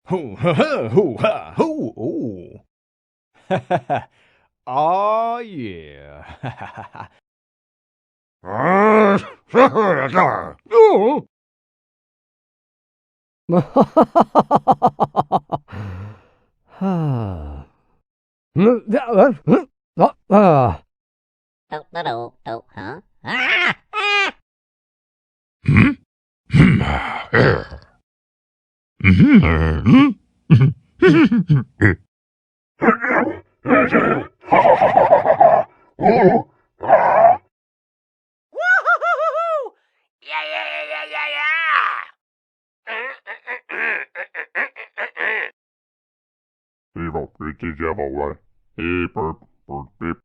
Ho, ha, ha, ho, ha, ho, oh. Oh, yeah. Oh. Đâu, đâu, đâu, đâu, hả? À, à. Woo-hoo-hoo-hoo-hoo! Yeah, yeah, yeah, yeah, yeah, yeah! Evil, pretty devil, right? Hey, burp, burp, beep.